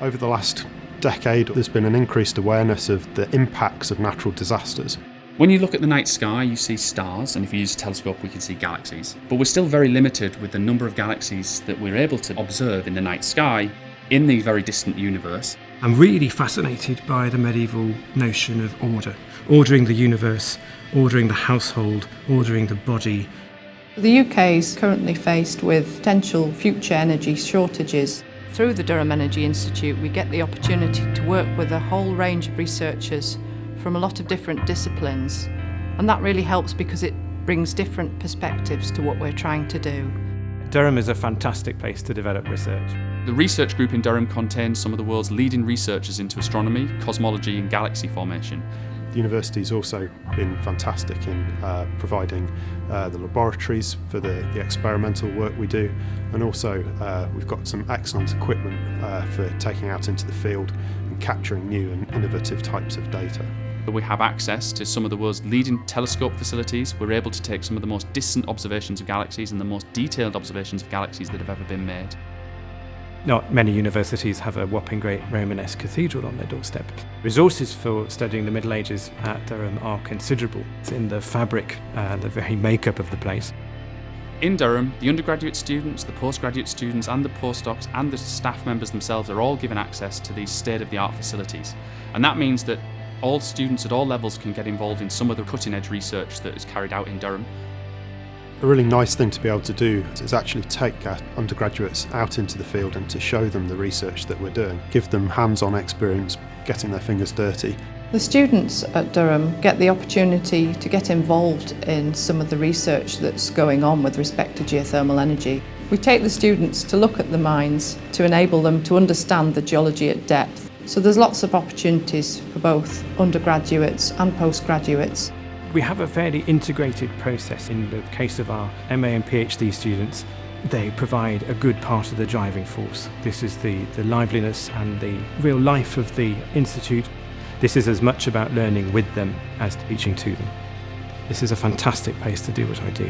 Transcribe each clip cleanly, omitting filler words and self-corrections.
Over the last decade, there's been an increased awareness of the impacts of natural disasters. When you look at the night sky, you see stars, and if you use a telescope, we can see galaxies. But we're still very limited with the number of galaxies that we're able to observe in the night sky in the very distant universe. I'm really fascinated by the medieval notion of order, ordering the universe, ordering the household, ordering the body. The UK is currently faced with potential future energy shortages. Through the Durham Energy Institute, we get the opportunity to work with a whole range of researchers from a lot of different disciplines, and that really helps because it brings different perspectives to what we're trying to do. Durham is a fantastic place to develop research. The research group in Durham contains some of the world's leading researchers into astronomy, cosmology and galaxy formation. The university's also been fantastic in providing the laboratories for the experimental work we do, and also we've got some excellent equipment for taking out into the field and capturing new and innovative types of data. We have access to some of the world's leading telescope facilities. We're able to take some of the most distant observations of galaxies and the most detailed observations of galaxies that have ever been made. Not many universities have a whopping great Romanesque cathedral on their doorstep. Resources for studying the Middle Ages at Durham are considerable. It's in the fabric and the very makeup of the place. In Durham, the undergraduate students, the postgraduate students and the postdocs and the staff members themselves are all given access to these state-of-the-art facilities. And that means that all students at all levels can get involved in some of the cutting-edge research that is carried out in Durham. A really nice thing to be able to do is actually take our undergraduates out into the field and to show them the research that we're doing, give them hands-on experience, getting their fingers dirty. The students at Durham get the opportunity to get involved in some of the research that's going on with respect to geothermal energy. We take the students to look at the mines to enable them to understand the geology at depth. So there's lots of opportunities for both undergraduates and postgraduates. We have a fairly integrated process. In the case of our MA and PhD students, they provide a good part of the driving force. This is the liveliness and the real life of the institute. This is as much about learning with them as teaching to them. This is a fantastic place to do what I do.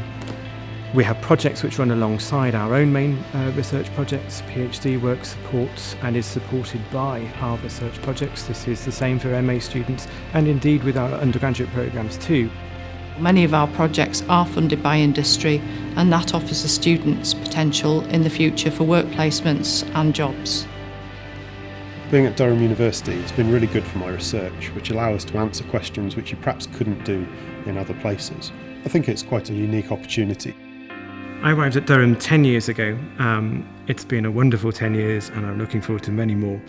We have projects which run alongside our own main research projects. PhD work supports and is supported by our research projects. This is the same for MA students and indeed with our undergraduate programmes too. Many of our projects are funded by industry, and that offers the students potential in the future for work placements and jobs. Being at Durham University has been really good for my research, which allows us to answer questions which you perhaps couldn't do in other places. I think it's quite a unique opportunity. I arrived at Durham 10 years ago. It's been a wonderful 10 years and I'm looking forward to many more.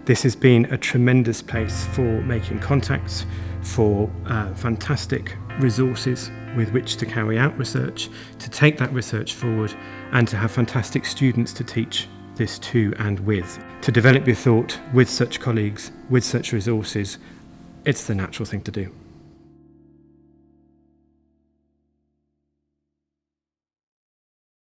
This has been a tremendous place for making contacts, for fantastic resources with which to carry out research, to take that research forward and to have fantastic students to teach this to and with. To develop your thought with such colleagues, with such resources, it's the natural thing to do.